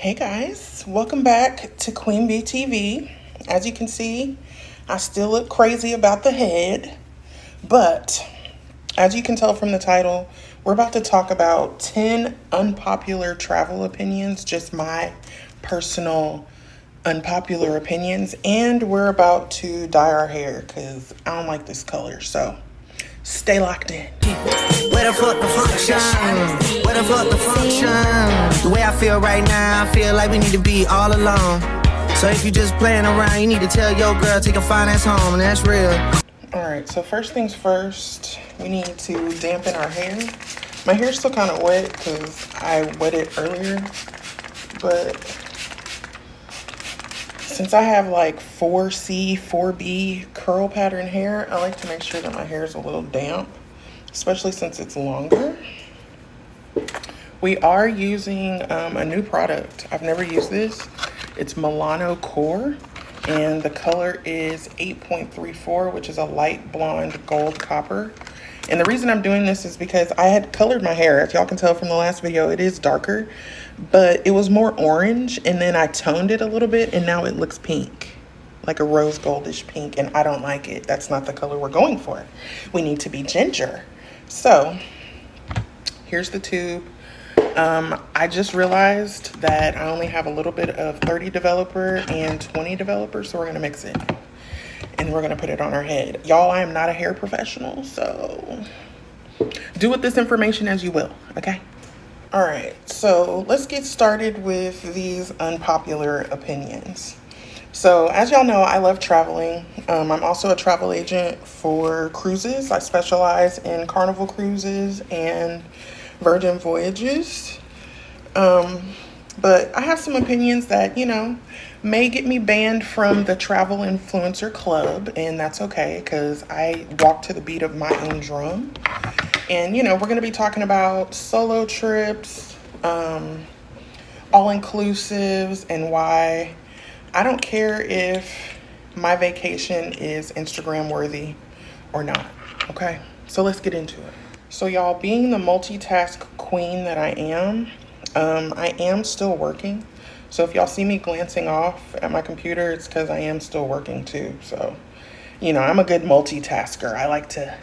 Hey guys, welcome back to Queen Bee TV. As you can see, I still look crazy about the head, but as you can tell from the title, we're about to talk about 10 unpopular travel opinions, just my personal unpopular opinions, and we're about to dye our hair because I don't like this color, so stay locked in. Where the fuck the function? Where the fuck the function? The way I feel right now, I feel like we need to be all alone. So if you just playing around, you need to tell your girl, take a fine ass home, and that's real. Alright, so first things first, we need to dampen our hair. My hair's still kind of wet because I wet it earlier, but since I have like 4C, 4B curl pattern hair, I like to make sure that my hair is a little damp, especially since it's longer. We are using a new product. I've never used this. It's Milano Core, and the color is 8.34, which is a light blonde gold copper. And the reason I'm doing this is because I had colored my hair. If y'all can tell from the last video, it is darker, but it was more orange, and then I toned it a little bit, and now it looks pink, like a rose goldish pink, and I don't like it. That's not the color we're going for. We need to be ginger. So here's the tube. I just realized that I only have a little bit of 30 developer and 20 developer, so we're gonna mix it and we're gonna put it on our head. Y'all, I am not a hair professional, so do with this information as you will, okay? All right, so let's get started with these unpopular opinions. So as y'all know, I love traveling. I'm also a travel agent for cruises. I specialize in Carnival cruises and Virgin voyages. But I have some opinions that, may get me banned from the travel influencer club, and that's okay because I walk to the beat of my own drum. And, we're going to be talking about solo trips, all-inclusives, and why I don't care if my vacation is Instagram worthy or not. Okay, so let's get into it. So y'all, being the multitask queen that I am still working. So if y'all see me glancing off at my computer, it's because I am still working too. So, I'm a good multitasker. I like to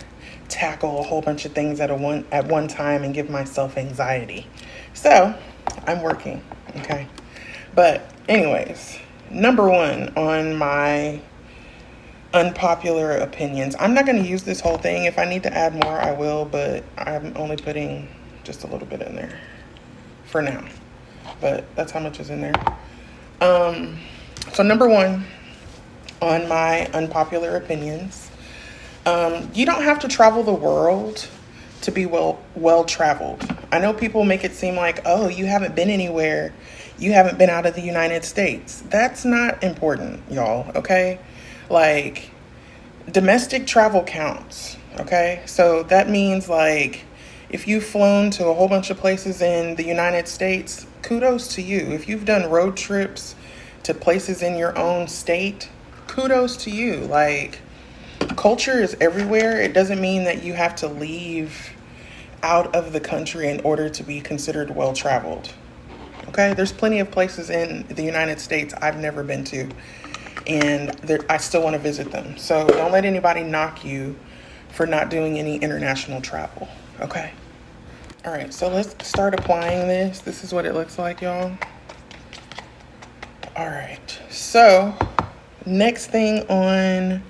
tackle a whole bunch of things at one time and give myself anxiety. So I'm working, okay? But anyways, number one on my unpopular opinions. I'm not going to use this whole thing. If I need to add more, I will, but I'm only putting just a little bit in there for now. But that's how much is in there. So number one on my unpopular opinions, you don't have to travel the world to be well traveled. I know people make it seem like, oh, you haven't been anywhere. You haven't been out of the United States. That's not important, y'all, okay? Like, domestic travel counts, okay? So that means, like, if you've flown to a whole bunch of places in the United States, kudos to you. If you've done road trips to places in your own state, kudos to you. Like, culture is everywhere. It doesn't mean that you have to leave out of the country in order to be considered well-traveled, okay? There's plenty of places in the United States I've never been to, and I still want to visit them. So don't let anybody knock you for not doing any international travel, okay? All right, so let's start applying this. This is what it looks like, y'all. All right, so next thing on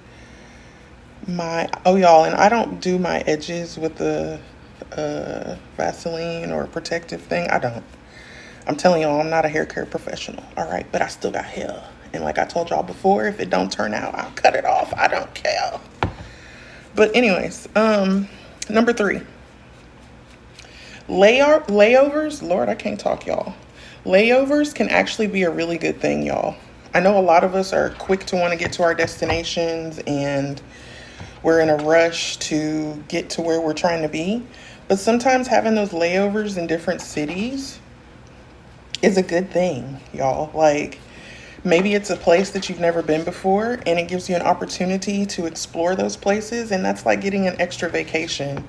y'all, and I don't do my edges with the Vaseline or protective thing. I don't. I'm telling y'all, I'm not a hair care professional, all right? But I still got hair. And like I told y'all before, if it don't turn out, I'll cut it off. I don't care. But anyways, number 3. Layovers. Lord, I can't talk, y'all. Layovers can actually be a really good thing, y'all. I know a lot of us are quick to want to get to our destinations and we're in a rush to get to where we're trying to be. But sometimes having those layovers in different cities is a good thing, y'all. Like, maybe it's a place that you've never been before and it gives you an opportunity to explore those places. And that's like getting an extra vacation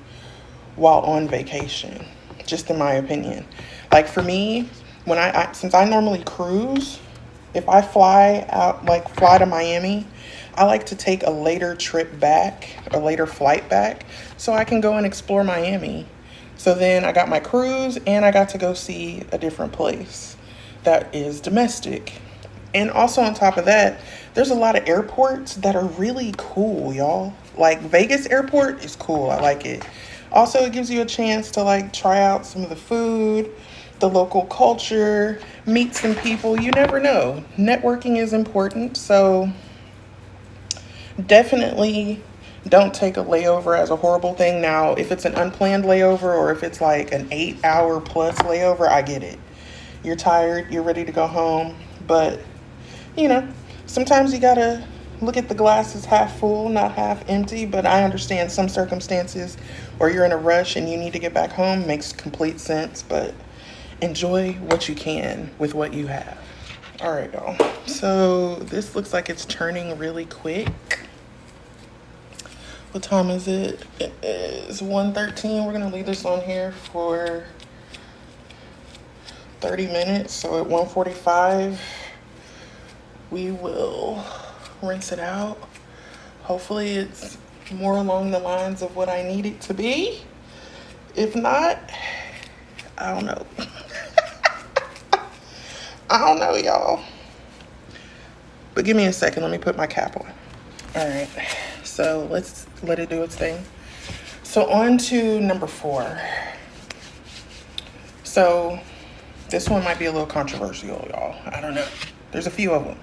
while on vacation, just in my opinion. Like for me, Since I normally cruise, if I fly out, like fly to Miami, I like to take a later trip back, a later flight back, so I can go and explore Miami. So then I got my cruise and I got to go see a different place that is domestic. And also on top of that, there's a lot of airports that are really cool, y'all. Like Vegas airport is cool. I like it. Also, it gives you a chance to like try out some of the food, the local culture, meet some people. You never know. Networking is important. So definitely don't take a layover as a horrible thing. Now, if it's an unplanned layover or if it's like an 8 hour plus layover, I get it. You're tired, you're ready to go home. But, you know, sometimes you gotta look at the glass as half full, not half empty. But I understand some circumstances, or you're in a rush and you need to get back home, makes complete sense. But enjoy what you can with what you have. All right, y'all. So this looks like it's turning really quick. What time is it? It is 1:13. We're gonna leave this on here for 30 minutes. So at 1:45, we will rinse it out. Hopefully it's more along the lines of what I need it to be. If not, I don't know. I don't know, y'all. But give me a second. Let me put my cap on. All right. So let's let it do its thing. So on to number 4. So this one might be a little controversial, y'all. I don't know. There's a few of them.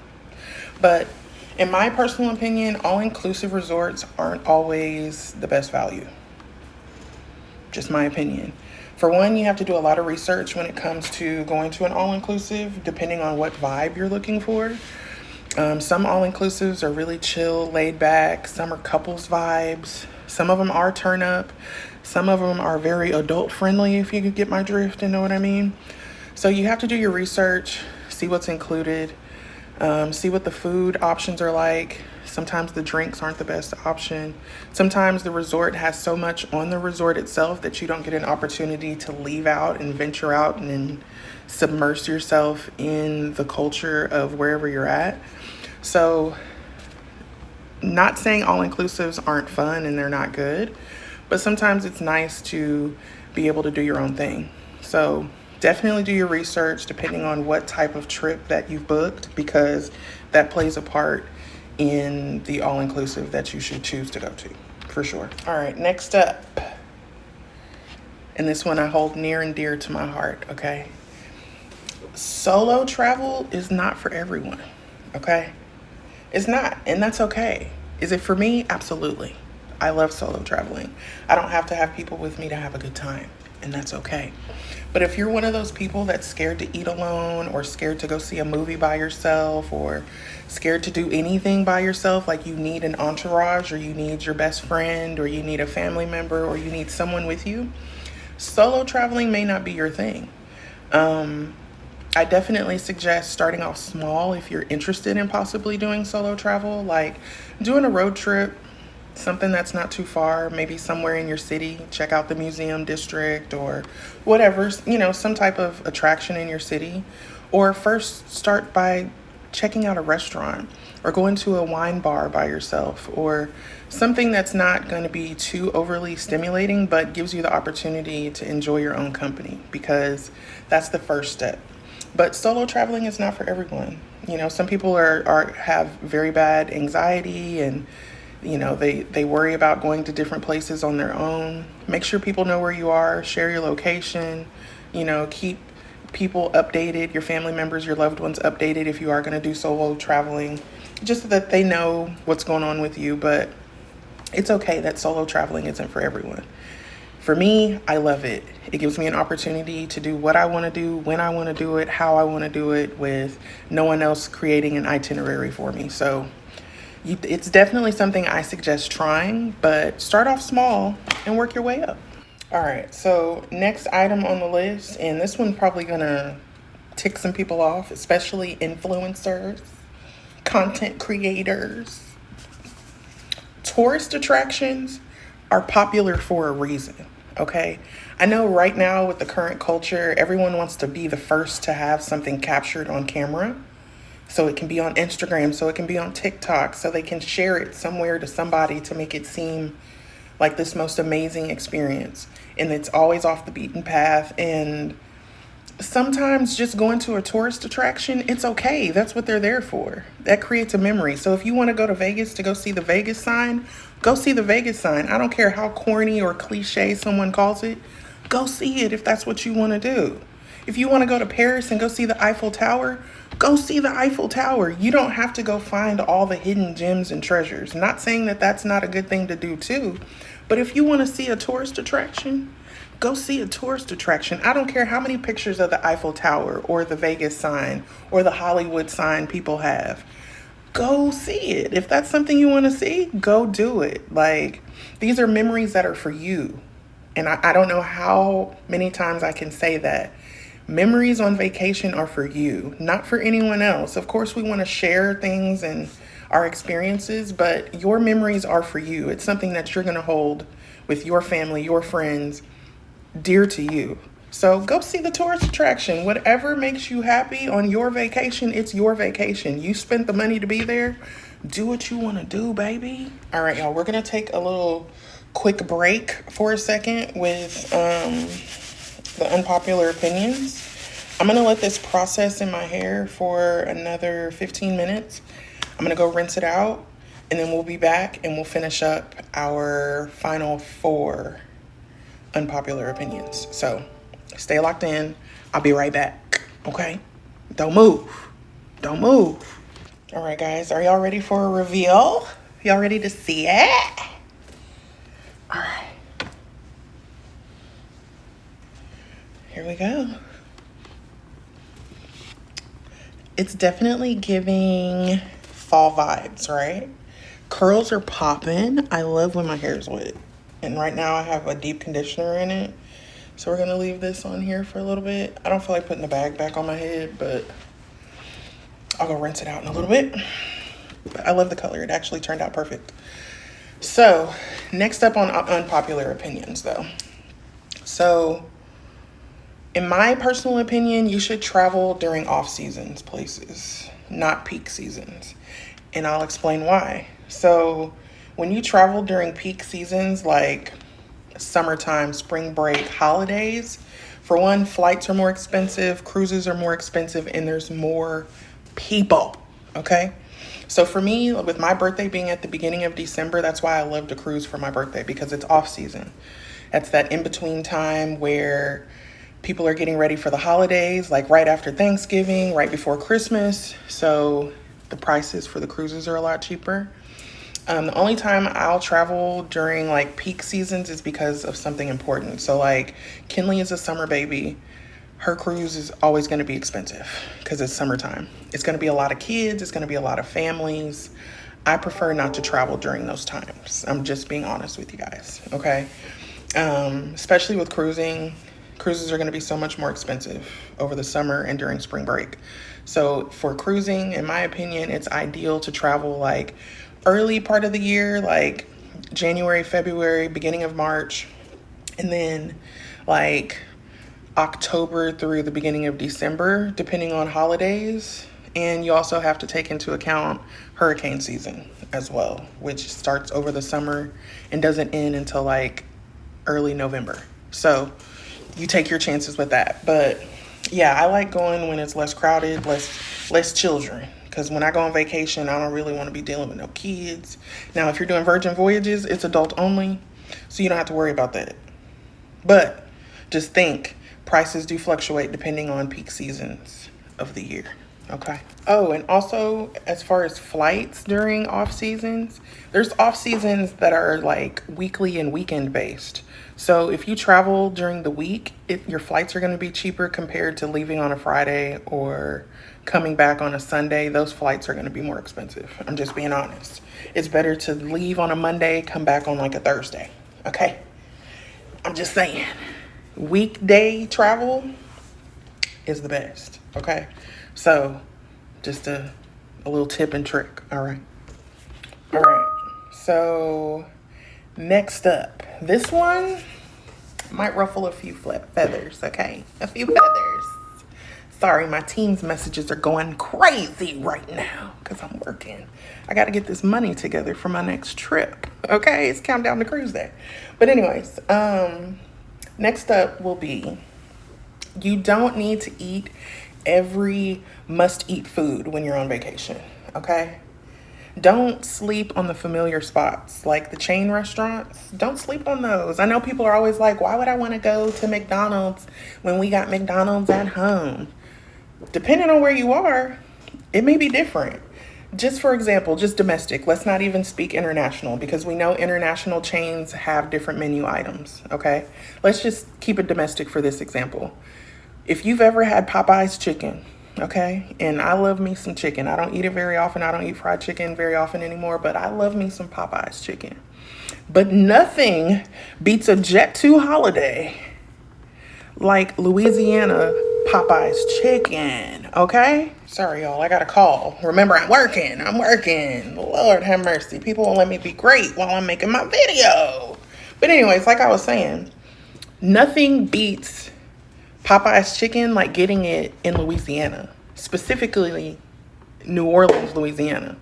But in my personal opinion, all-inclusive resorts aren't always the best value. Just my opinion. For one, you have to do a lot of research when it comes to going to an all-inclusive, depending on what vibe you're looking for. Some all-inclusives are really chill, laid back. Some are couples vibes. Some of them are turn up. Some of them are very adult friendly, if you could get my drift and know what I mean. So you have to do your research, see what's included, see what the food options are like. Sometimes the drinks aren't the best option. Sometimes the resort has so much on the resort itself that you don't get an opportunity to leave out and venture out and submerge yourself in the culture of wherever you're at. So, not saying all-inclusives aren't fun and they're not good, but sometimes it's nice to be able to do your own thing. So, definitely do your research depending on what type of trip that you've booked, because that plays a part in the all-inclusive that you should choose to go to, for sure. All right, next up. And this one I hold near and dear to my heart, okay? Solo travel is not for everyone, okay? It's not, and that's okay. Is it for me? Absolutely. I love solo traveling. I don't have to have people with me to have a good time, and that's okay. But if you're one of those people that's scared to eat alone, or scared to go see a movie by yourself, or scared to do anything by yourself, like you need an entourage, or you need your best friend, or you need a family member, or you need someone with you, solo traveling may not be your thing. I definitely suggest starting off small if you're interested in possibly doing solo travel, like doing a road trip, something that's not too far, maybe somewhere in your city. Check out the museum district or whatever, you know, some type of attraction in your city. Or first start by checking out a restaurant or going to a wine bar by yourself, or something that's not going to be too overly stimulating but gives you the opportunity to enjoy your own company, because that's the first step. But solo traveling is not for everyone. You know, some people have very bad anxiety, and you know, they worry about going to different places on their own. Make sure people know where you are, share your location, you know, keep people updated, your family members, your loved ones updated if you are going to do solo traveling, just so that they know what's going on with you. But it's okay that solo traveling isn't for everyone. For me, I love it. It gives me an opportunity to do what I want to do, when I want to do it, how I want to do it, with no one else creating an itinerary for me. So it's definitely something I suggest trying, but start off small and work your way up. All right, so next item on the list, and this one's probably gonna tick some people off, especially influencers, content creators. Tourist attractions are popular for a reason, Okay. I know right now with the current culture, everyone wants to be the first to have something captured on camera. So it can be on Instagram, so it can be on TikTok, so they can share it somewhere to somebody to make it seem like this most amazing experience. And it's always off the beaten path. And sometimes just going to a tourist attraction, it's okay. That's what they're there for. That creates a memory. So if you want to go to Vegas to go see the Vegas sign, go see the Vegas sign. I don't care how corny or cliche someone calls it. Go see it if that's what you want to do. If you want to go to Paris and go see the Eiffel Tower, go see the Eiffel Tower. You don't have to go find all the hidden gems and treasures. Not saying that that's not a good thing to do too. But if you want to see a tourist attraction, go see a tourist attraction. I don't care how many pictures of the Eiffel Tower or the Vegas sign or the Hollywood sign people have. Go see it. If that's something you want to see, go do it. Like, these are memories that are for you. And I don't know how many times I can say that. Memories on vacation are for you, not for anyone else. Of course, we want to share things and our experiences, but your memories are for you. It's something that you're going to hold with your family, your friends, dear to you. So go see the tourist attraction. Whatever makes you happy on your vacation, it's your vacation. You spent the money to be there. Do what you want to do, baby. All right, y'all, we're going to take a little quick break for a second with the unpopular opinions. I'm going to let this process in my hair for another 15 minutes. I'm going to go rinse it out, and then we'll be back and we'll finish up our final 4 unpopular opinions. So stay locked in. I'll be right back. Okay? Don't move. Don't move. All right, guys. Are y'all ready for a reveal? Y'all ready to see it? All right. Here we go. It's definitely giving fall vibes, right? Curls are popping. I love when my hair is wet. And right now I have a deep conditioner in it. So we're going to leave this on here for a little bit. I don't feel like putting the bag back on my head, but I'll go rinse it out in a little bit. But I love the color. It actually turned out perfect. So next up on unpopular opinions, though. So in my personal opinion, you should travel during off-seasons places, not peak seasons. And I'll explain why. So when you travel during peak seasons like summertime, spring break, holidays, for one, flights are more expensive, cruises are more expensive, and there's more people, okay? So for me, with my birthday being at the beginning of December, that's why I love to cruise for my birthday, because it's off season. That's that in-between time where people are getting ready for the holidays, like right after Thanksgiving, right before Christmas. So the prices for the cruises are a lot cheaper. The only time I'll travel during like peak seasons is because of something important. So like Kinley is a summer baby. Her cruise is always going to be expensive because it's summertime. It's going to be a lot of kids. It's going to be a lot of families. I prefer not to travel during those times. I'm just being honest with you guys. Okay. Especially with cruising. Cruises are going to be so much more expensive over the summer and during spring break. So for cruising, in my opinion, it's ideal to travel like early part of the year, like January, February, beginning of March, and then like October through the beginning of December, depending on holidays. And you also have to take into account hurricane season as well, which starts over the summer and doesn't end until like early November. So you take your chances with that. But yeah, I like going when it's less crowded, less children. Because when I go on vacation, I don't really want to be dealing with no kids. Now, if you're doing Virgin Voyages, it's adult only, so you don't have to worry about that. But just think, prices do fluctuate depending on peak seasons of the year. Okay. Oh, and also as far as flights during off seasons, there's off seasons that are like weekly and weekend based. So if you travel during the week, your flights are going to be cheaper compared to leaving on a Friday or coming back on a Sunday. Those flights are going to be more expensive. I'm just being honest. It's better to leave on a Monday, come back on like a Thursday. Okay. I'm just saying, weekday travel is the best. Okay. So just a little tip and trick. All right. All right. So next up, this one, Might ruffle a few feathers, okay? A few feathers. Sorry, my team's messages are going crazy right now because I'm working. I got to get this money together for my next trip, okay? It's countdown to cruise day. But anyways, next up will be, you don't need to eat every must-eat food when you're on vacation, okay? Don't sleep on the familiar spots, like the chain restaurants. Don't sleep on those. I know people are always like, why would I want to go to McDonald's when we got McDonald's at home? Depending on where you are, it may be different. Just for example, just domestic. Let's not even speak international because we know international chains have different menu items, okay? Let's just keep it domestic for this example. If you've ever had Popeye's chicken, okay, and I love me some chicken. I don't eat it very often. I don't eat fried chicken very often anymore, but I love me some Popeye's chicken. But nothing beats a Jet 2 holiday like Louisiana Popeye's chicken, okay? Sorry, y'all, I got a call. Remember, I'm working. Lord have mercy. People won't let me be great while I'm making my video. But anyways, like I was saying, nothing beats Popeye's chicken like getting it in Louisiana, specifically New Orleans, Louisiana.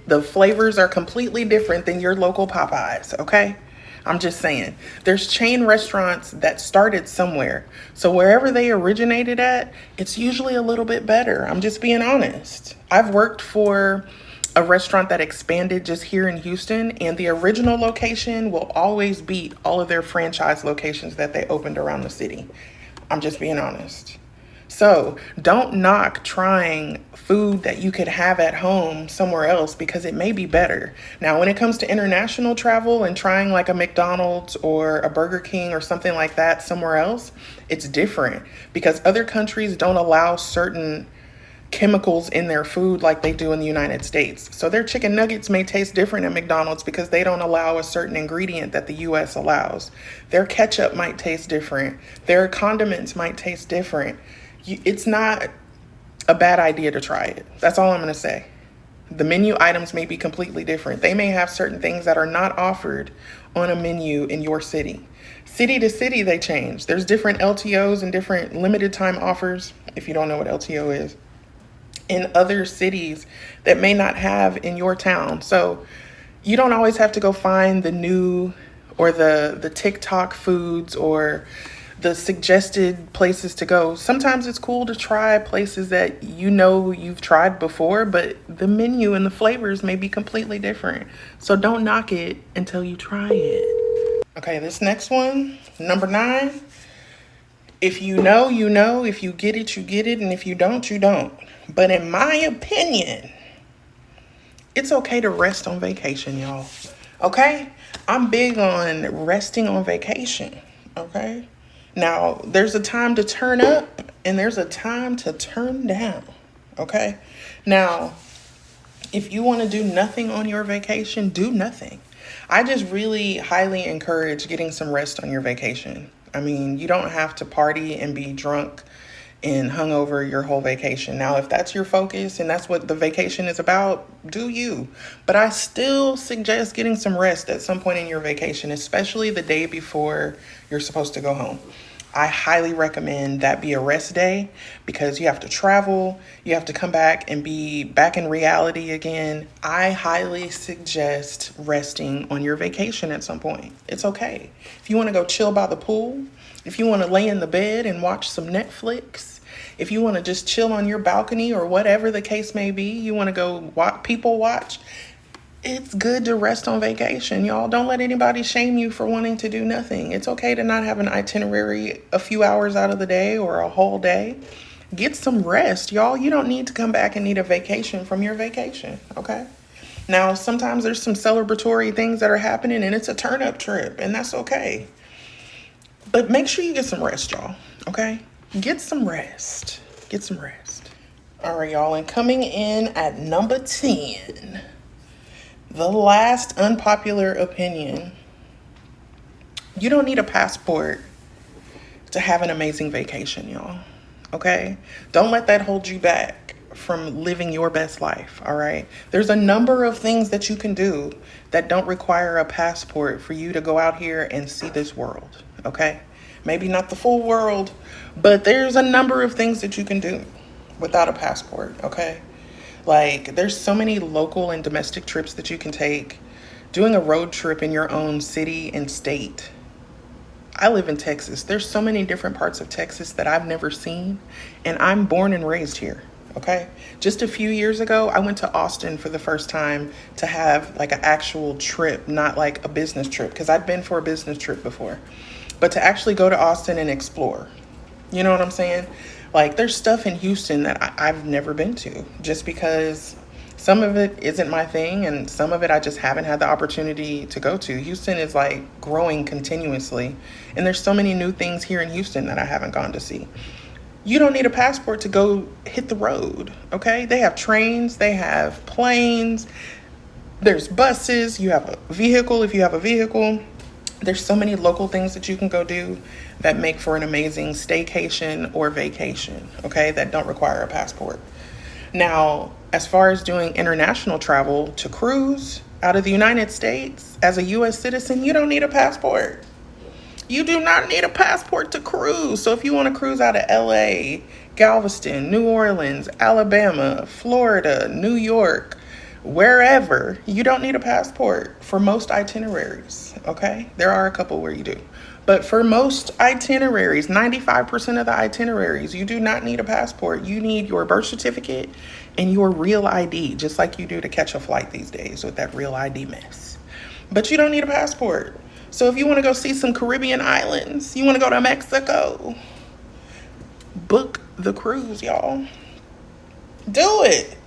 The flavors are completely different than your local Popeyes, okay? I'm just saying. There's chain restaurants that started somewhere. So wherever they originated at, it's usually a little bit better. I'm just being honest. I've worked for a restaurant that expanded just here in Houston, and the original location will always beat all of their franchise locations that they opened around the city. I'm just being honest. So don't knock trying food that you could have at home somewhere else because it may be better. Now, when it comes to international travel and trying like a McDonald's or a Burger King or something like that somewhere else, it's different because other countries don't allow certain chemicals in their food like they do in the United States. So their chicken nuggets may taste different at McDonald's because they don't allow a certain ingredient that the US allows. Their ketchup might taste different. Their condiments might taste different. It's not a bad idea to try it. That's all I'm going to say. The menu items may be completely different. They may have certain things that are not offered on a menu in your city. City to city, they change. There's different LTOs and different limited time offers, if you don't know what LTO is, in other cities that may not have in your town. So you don't always have to go find the new or the TikTok foods or the suggested places to go. Sometimes it's cool to try places that you know you've tried before, but the menu and the flavors may be completely different. So don't knock it until you try it. Okay, this next one, number 9. If you know, you know. If you get it, you get it. And if you don't, you don't. But in my opinion, it's okay to rest on vacation, y'all. Okay? I'm big on resting on vacation. Okay? Now, there's a time to turn up and there's a time to turn down, okay? Now, if you want to do nothing on your vacation, do nothing. I just really highly encourage getting some rest on your vacation. I mean, you don't have to party and be drunk and hungover your whole vacation. Now, if that's your focus and that's what the vacation is about, do you. But I still suggest getting some rest at some point in your vacation, especially the day before you're supposed to go home. I highly recommend that be a rest day because you have to travel, you have to come back and be back in reality again. I highly suggest resting on your vacation at some point. It's okay. If you want to go chill by the pool, if you want to lay in the bed and watch some Netflix, if you want to just chill on your balcony or whatever the case may be, you want to go people watch, it's good to rest on vacation, y'all. Don't let anybody shame you for wanting to do nothing. It's okay to not have an itinerary a few hours out of the day or a whole day. Get some rest, y'all. You don't need to come back and need a vacation from your vacation, okay? Now, sometimes there's some celebratory things that are happening and it's a turn-up trip, and that's okay. But make sure you get some rest, y'all, okay? Get some rest. Get some rest. All right, y'all, and coming in at number 10, the last unpopular opinion. You don't need a passport to have an amazing vacation, y'all. Okay? Don't let that hold you back from living your best life, all right? There's a number of things that you can do that don't require a passport for you to go out here and see this world, okay? Maybe not the full world, but there's a number of things that you can do without a passport, okay? Like, there's so many local and domestic trips that you can take. Doing a road trip in your own city and state. I live in Texas. There's so many different parts of Texas that I've never seen, and I'm born and raised here, okay? Just a few years ago, I went to Austin for the first time to have like an actual trip, not like a business trip, because I'd been for a business trip before, but to actually go to Austin and explore. You know what I'm saying? Like, there's stuff in Houston that I've never been to, just because some of it isn't my thing, and some of it I just haven't had the opportunity to go to. Houston is like growing continuously, and there's so many new things here in Houston that I haven't gone to see. You don't need a passport to go hit the road, okay? They have trains, they have planes, there's buses, you have a vehicle if you have a vehicle. There's so many local things that you can go do that make for an amazing staycation or vacation, okay, that don't require a passport. Now, as far as doing international travel to cruise out of the United States as a U.S. citizen, you don't need a passport. You do not need a passport to cruise. So if you want to cruise out of LA, Galveston, New Orleans, Alabama, Florida, New York, wherever, you don't need a passport for most itineraries, okay? There are a couple where you do. But for most itineraries, 95% of the itineraries, you do not need a passport. You need your birth certificate and your real ID, just like you do to catch a flight these days with that real ID mess. But you don't need a passport. So if you want to go see some Caribbean islands, you want to go to Mexico, book the cruise, y'all. Do it.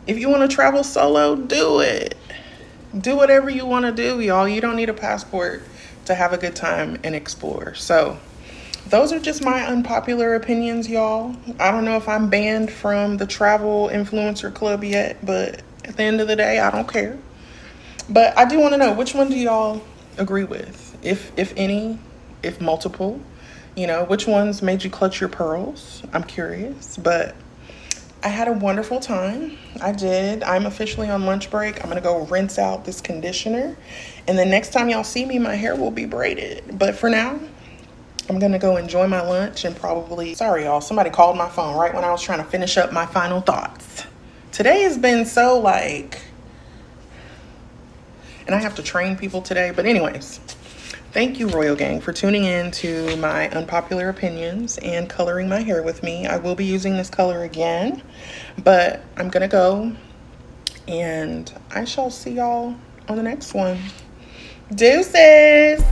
If you want to travel solo, do it. Do whatever you want to do, y'all. You don't need a passport to have a good time and explore. So those are just my unpopular opinions, y'all. I don't know if I'm banned from the travel influencer club yet, but at the end of the day, I don't care. But I do want to know, which one do y'all agree with? If any, if multiple, you know, which ones made you clutch your pearls? I'm curious, but I had a wonderful time. I did. I'm officially on lunch break. I'm going to go rinse out this conditioner. And the next time y'all see me, my hair will be braided. But for now, I'm going to go enjoy my lunch and probably... Sorry, y'all. Somebody called my phone right when I was trying to finish up my final thoughts. Today has been so like... And I have to train people today. But anyways, thank you, Royal Gang, for tuning in to my unpopular opinions and coloring my hair with me. I will be using this color again, but I'm going to go, and I shall see y'all on the next one. Deuces!